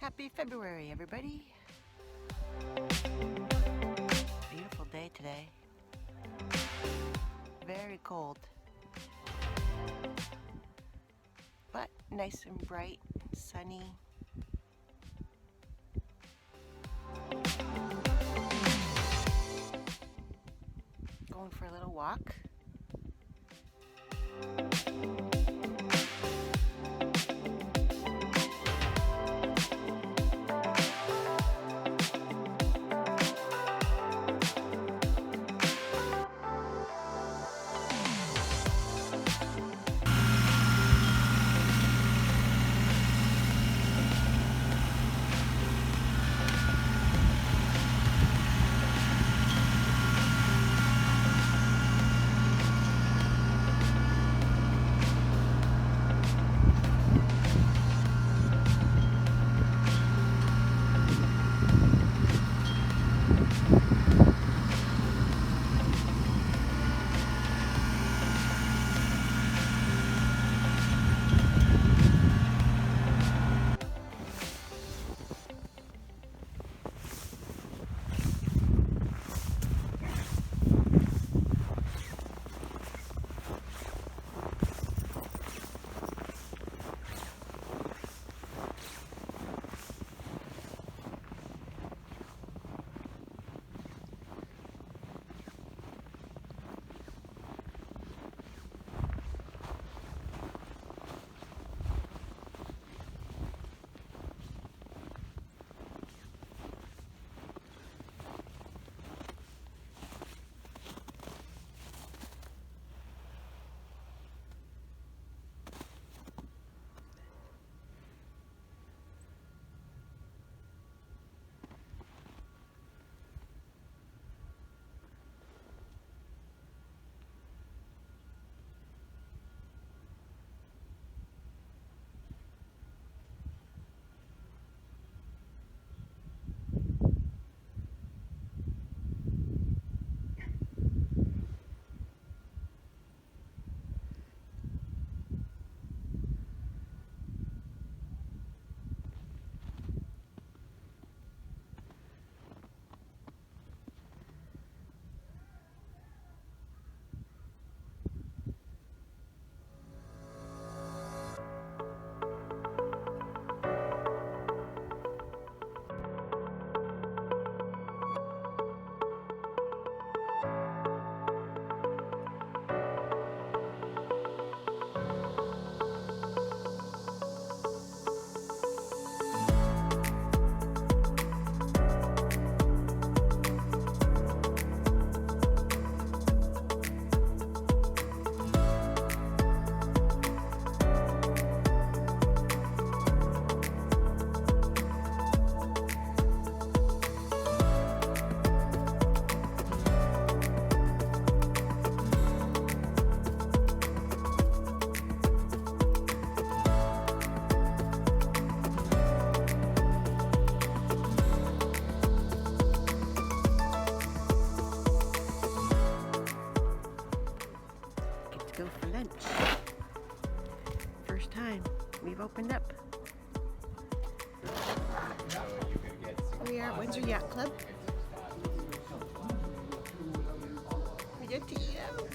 Happy February, everybody. Beautiful day today. Very cold, but nice and bright, sunny. Going for a little walk. Go for lunch. First time we've opened up. We are at Windsor Yacht Club. We get to eat out.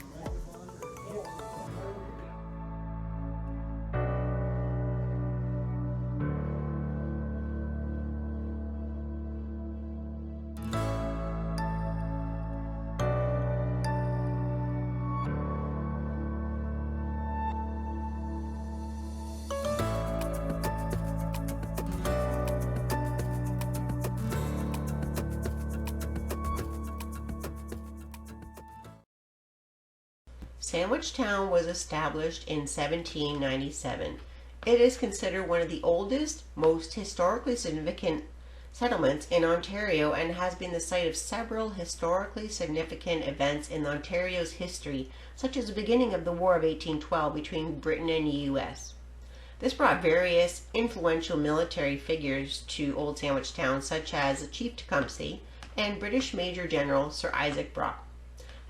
Sandwich Town was established in 1797. It is considered one of the oldest, most historically significant settlements in Ontario and has been the site of several historically significant events in Ontario's history, such as the beginning of the War of 1812 between Britain and the U.S. This brought various influential military figures to Old Sandwich Town, such as the Chief Tecumseh and British Major General Sir Isaac Brock.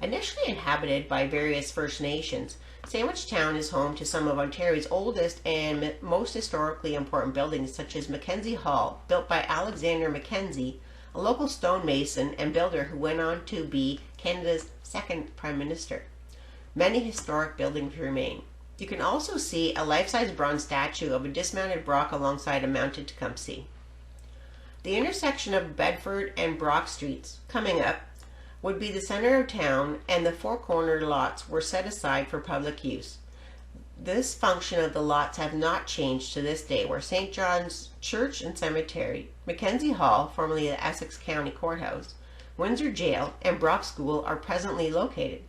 Initially inhabited by various First Nations, Sandwich Town is home to some of Ontario's oldest and most historically important buildings, such as Mackenzie Hall, built by Alexander Mackenzie, a local stonemason and builder who went on to be Canada's second Prime Minister. Many historic buildings remain. You can also see a life-size bronze statue of a dismounted Brock alongside a mounted Tecumseh. The intersection of Bedford and Brock Streets, coming up, would be the center of town, and the four corner lots were set aside for public use. This function of the lots have not changed to this day, where St. John's Church and Cemetery, Mackenzie Hall, formerly the Essex County Courthouse, Windsor Jail, and Brock School are presently located.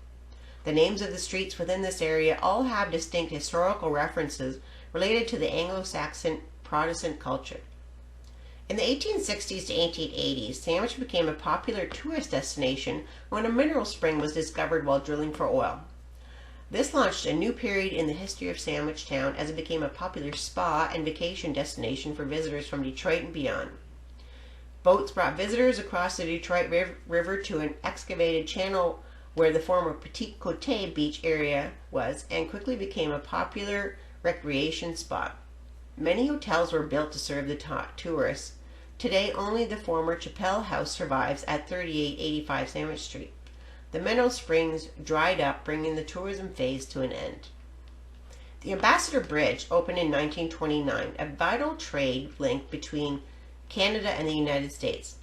The names of the streets within this area all have distinct historical references related to the Anglo-Saxon Protestant culture. In the 1860s to 1880s, Sandwich became a popular tourist destination when a mineral spring was discovered while drilling for oil. This launched a new period in the history of Sandwich Town as it became a popular spa and vacation destination for visitors from Detroit and beyond. Boats brought visitors across the Detroit River to an excavated channel where the former Petit Côté beach area was, and quickly became a popular recreation spot. Many hotels were built to serve the tourists. Today, only the former Chappelle House survives at 3885 Sandwich Street. The mineral springs dried up, bringing the tourism phase to an end. The Ambassador Bridge opened in 1929, a vital trade link between Canada and the United States.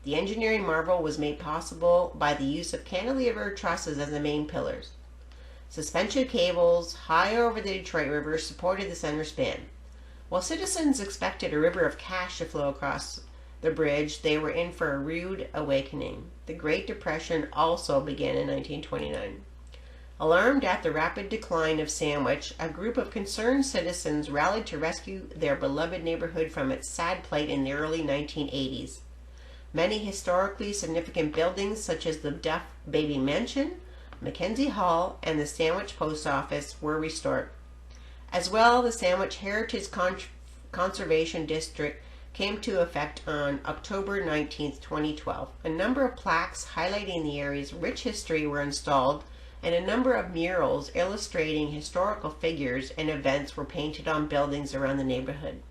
The engineering marvel was made possible by the use of cantilever trusses as the main pillars. Suspension cables high over the Detroit River supported the center span. While citizens expected a river of cash to flow across the bridge, they were in for a rude awakening. The Great Depression also began in 1929. Alarmed at the rapid decline of Sandwich, a group of concerned citizens rallied to rescue their beloved neighborhood from its sad plight in the early 1980s. Many historically significant buildings, such as the Duff Baby Mansion, Mackenzie Hall, and the Sandwich Post Office, were restored. As well, the Sandwich Heritage Conservation District came to effect on October 19, 2012. A number of plaques highlighting the area's rich history were installed, and a number of murals illustrating historical figures and events were painted on buildings around the neighborhood.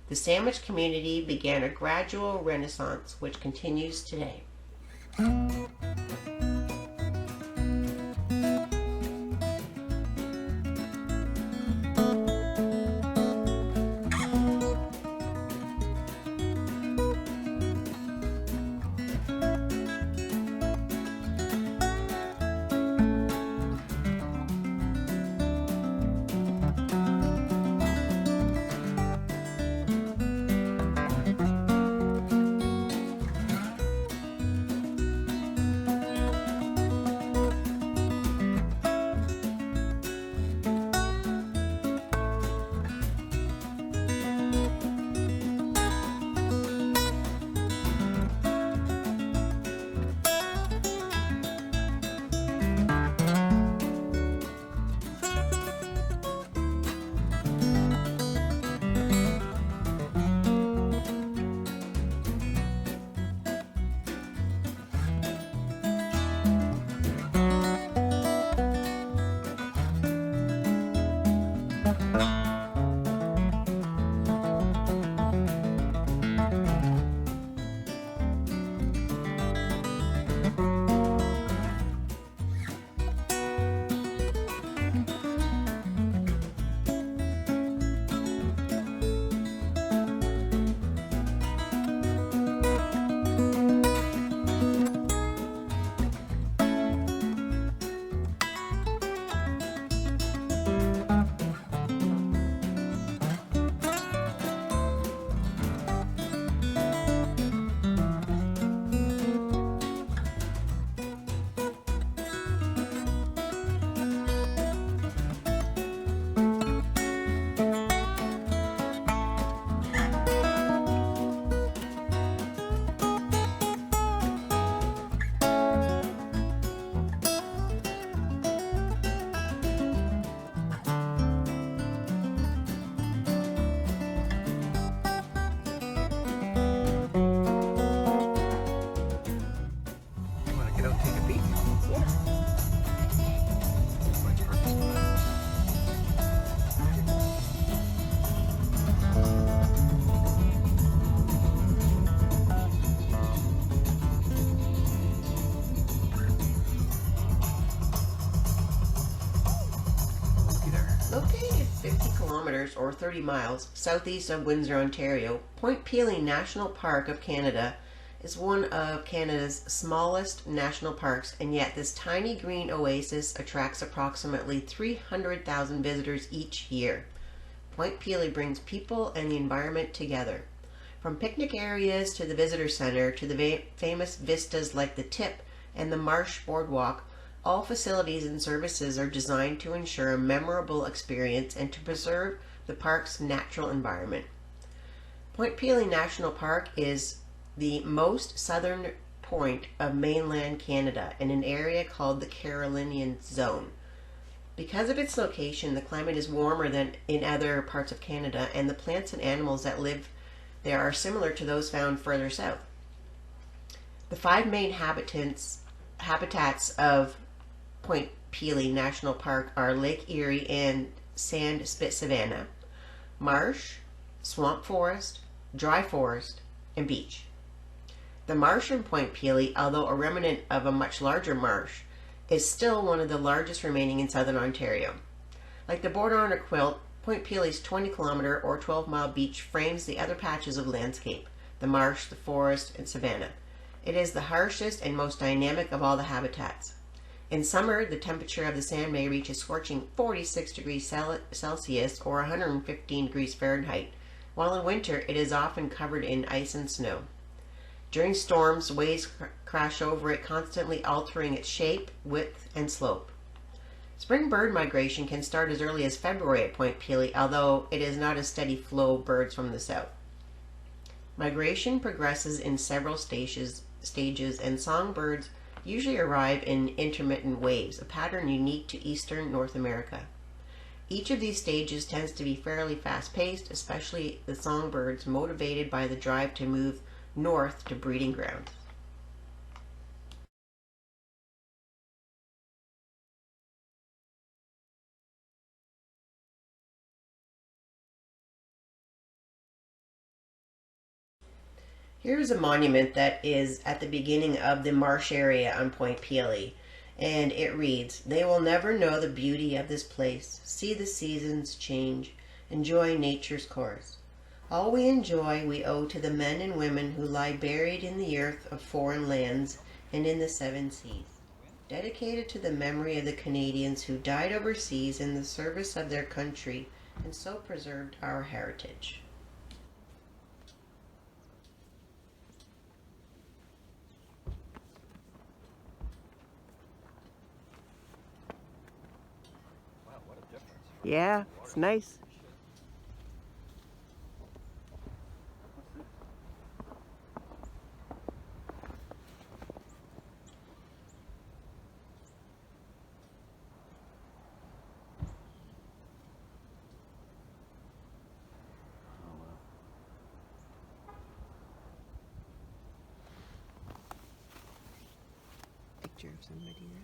The Sandwich community began a gradual renaissance, which continues today. kilometers or 30 miles southeast of Windsor, Ontario, Point Pelee National Park of Canada is one of Canada's smallest national parks, and yet this tiny green oasis attracts approximately 300,000 visitors each year. Point Pelee brings people and the environment together. From picnic areas to the visitor center to the famous vistas like the Tip and the Marsh Boardwalk, all facilities and services are designed to ensure a memorable experience and to preserve the park's natural environment. Point Pelee National Park is the most southern point of mainland Canada in an area called the Carolinian Zone. Because of its location, the climate is warmer than in other parts of Canada, and the plants and animals that live there are similar to those found further south. The five main habitats of Point Pelee National Park are Lake Erie and sand spit savanna, marsh, swamp forest, dry forest, and beach. The marsh in Point Pelee, although a remnant of a much larger marsh, is still one of the largest remaining in southern Ontario. Like the border on a quilt, Point Pelee's 20-kilometer or 12-mile beach frames the other patches of landscape, the marsh, the forest, and savanna. It is the harshest and most dynamic of all the habitats. In summer, the temperature of the sand may reach a scorching 46 degrees Celsius or 115 degrees Fahrenheit, while in winter it is often covered in ice and snow. During storms, waves crash over it, constantly altering its shape, width, and slope. Spring bird migration can start as early as February at Point Pelee, although it is not a steady flow of birds from the south. Migration progresses in several stages, and songbirds usually arrive in intermittent waves, a pattern unique to eastern North America. Each of these stages tends to be fairly fast-paced, especially the songbirds motivated by the drive to move north to breeding grounds. Here's a monument that is at the beginning of the marsh area on Point Pelee, and it reads, "They will never know the beauty of this place, see the seasons change, enjoy nature's course. All we enjoy we owe to the men and women who lie buried in the earth of foreign lands and in the seven seas, dedicated to the memory of the Canadians who died overseas in the service of their country and so preserved our heritage." Yeah, it's nice. Picture of somebody there.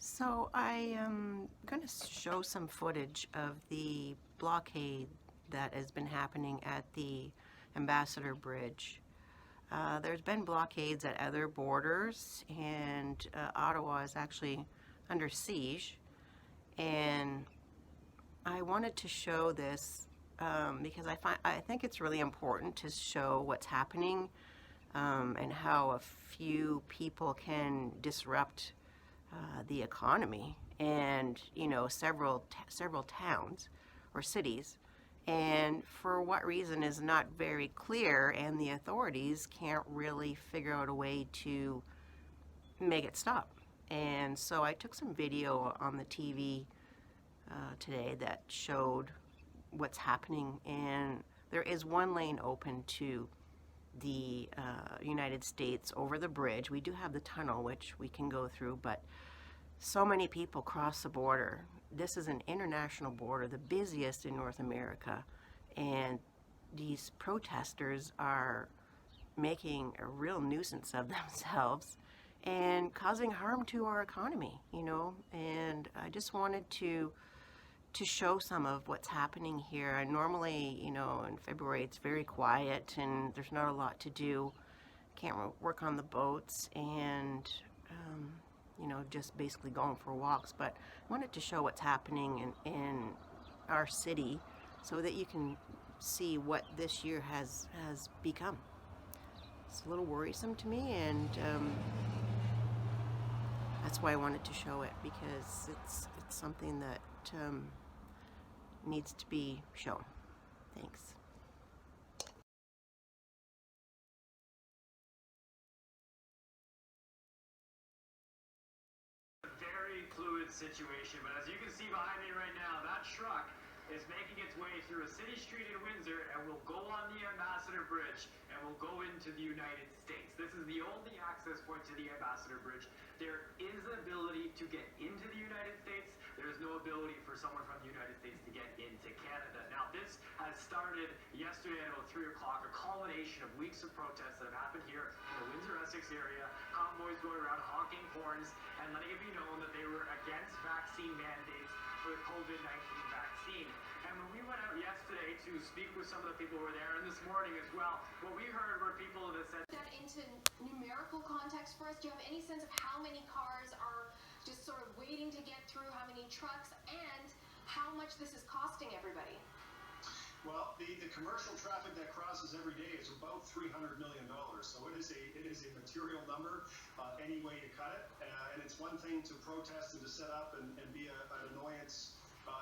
So I am going to show some footage of the blockade that has been happening at the Ambassador Bridge. There's been blockades at other borders, and Ottawa is actually under siege. And I wanted to show this because I think it's really important to show what's happening and how a few people can disrupt the economy and several towns or cities, and for what reason is not very clear, and the authorities can't really figure out a way to make it stop. And so I took some video on the TV today that showed what's happening, and there is one lane open to the United States over the bridge. We do have the tunnel which we can go through, but so many people cross the border. This is an international border, the busiest in North America, and these protesters are making a real nuisance of themselves and causing harm to our economy, and I just wanted to to show some of what's happening here. And normally, you know, in February it's very quiet and there's not a lot to do. Can't work on the boats and you know, just basically going for walks. But I wanted to show what's happening in our city so that you can see what this year has become. It's a little worrisome to me, and that's why I wanted to show it, because it's something that needs to be shown. Thanks. Very fluid situation, but as you can see behind me right now, that truck is making its way through a city street in Windsor and will go on the Ambassador Bridge and will go into the United States. This is the only access point to the Ambassador Bridge. There is an ability to get into the United States. There is no ability for someone from the United States to get into Canada. Now, this has started yesterday at about 3 o'clock, a culmination of weeks of protests that have happened here in the Windsor-Essex area, convoys going around honking horns and letting it be known that they were against vaccine mandates for the COVID-19 vaccine. And when we went out yesterday to speak with some of the people who were there, and this morning as well, what we heard were people that said that into numerical context for us. Do you have any sense of how many cars are just sort of waiting to get through, how many trucks, and how much this is costing everybody? Well, the commercial traffic that crosses every day is about $300 million. So it is a material number, any way to cut it. And it's one thing to protest and to set up and be an annoyance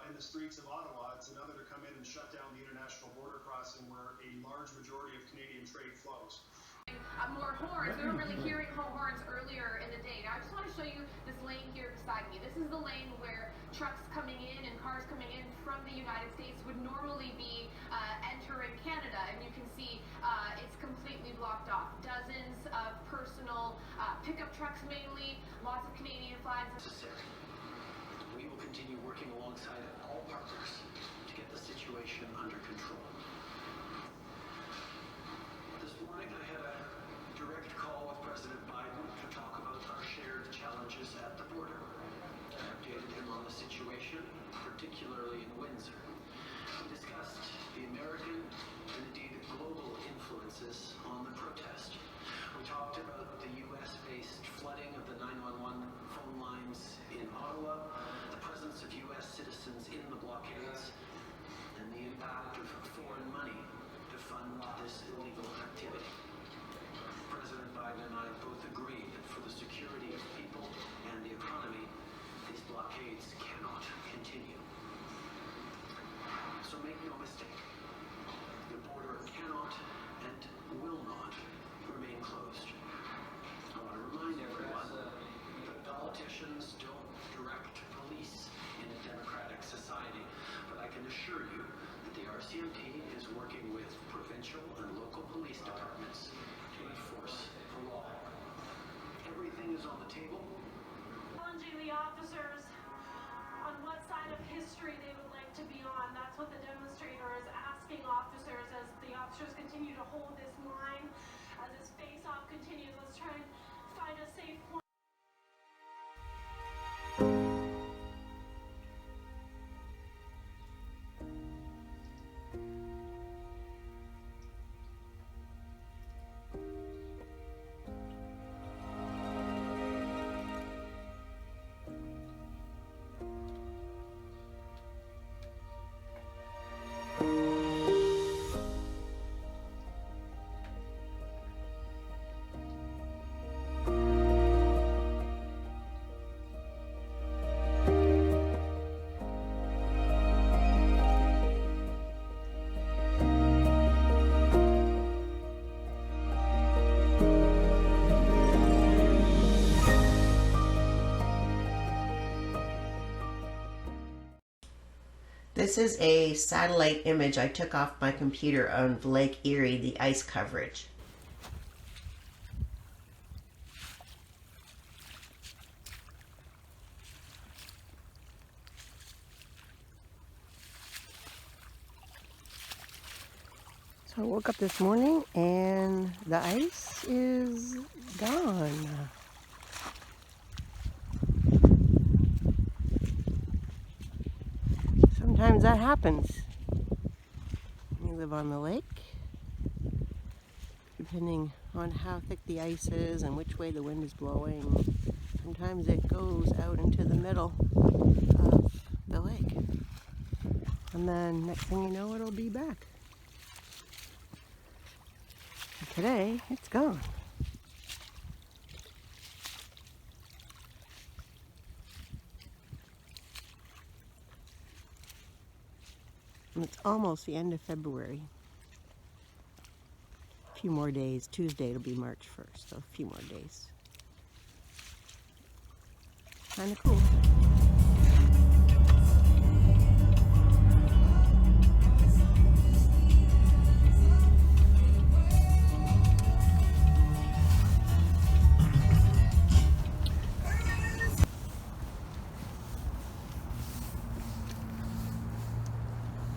in the streets of Ottawa. It's another to come in and shut down the international border crossing where a large majority of Canadian trade flows. More horns. We were really hearing horns earlier in the day. Now, I just want to show you this lane here beside me. This is the lane where trucks coming in and cars coming in from the United States would normally be entering Canada, and you can see it's completely blocked off. Dozens of personal pickup trucks mainly, lots of Canadian flags. We will continue working alongside all partners to get the situation under control. This morning I had a direct call with President Biden to talk about our shared challenges at the border. I updated him on the situation, particularly in Windsor. We discussed the American and indeed global influences on the protest. We talked about the U.S.-based flooding of the 911 phone lines in Ottawa, the presence of U.S. citizens in the blockades, and the impact of foreign money to fund this illegal activity. President Biden and I both agree that for the security of people and the economy, these blockades cannot continue. So make no mistake, the border cannot and will not remain closed. I want to remind everyone that politicians don't direct police in a democratic society, but I can assure you that the RCMP is working with provincial and local police departments to enforce the law. Everything is on the table. Challenging the officers on what side of history they would like to be on. That's what the demonstrator is asking officers as the officers continue to hold this line. As this face-off continues, let's try and find a safe point. This is a satellite image I took off my computer of Lake Erie, the ice coverage. So I woke up this morning and the ice is gone. So sometimes that happens. We live on the lake. Depending on how thick the ice is and which way the wind is blowing, sometimes it goes out into the middle of the lake. And then next thing you know, it'll be back. And today, it's gone. And it's almost the end of February. A few more days. Tuesday it'll be March 1st, so a few more days. Kind of cool.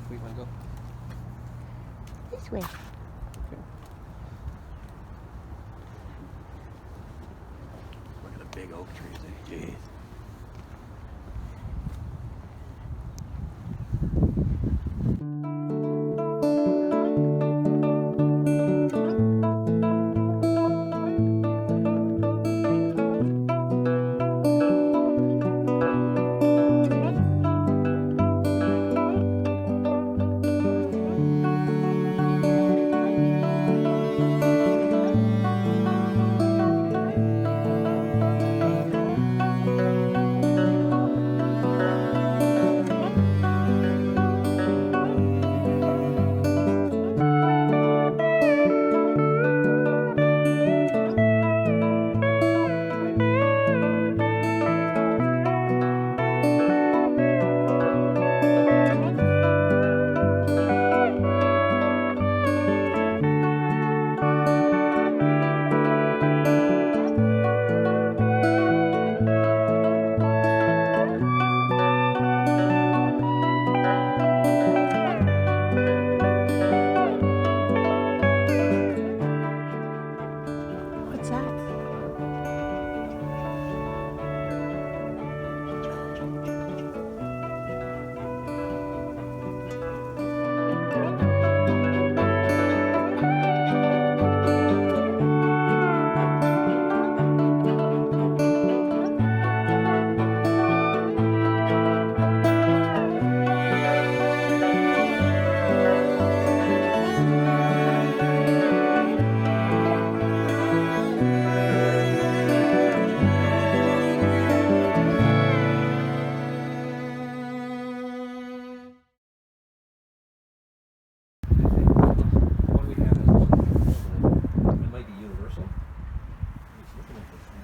Where you want to go? This way. Okay. Look at the big oak trees there. Jeez. What's that? What do we have? It might be universal. Just looking at this thing.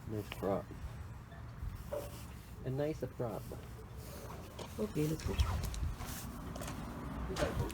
Nice prop. A nice prop. Okay, let's go. We got a boat.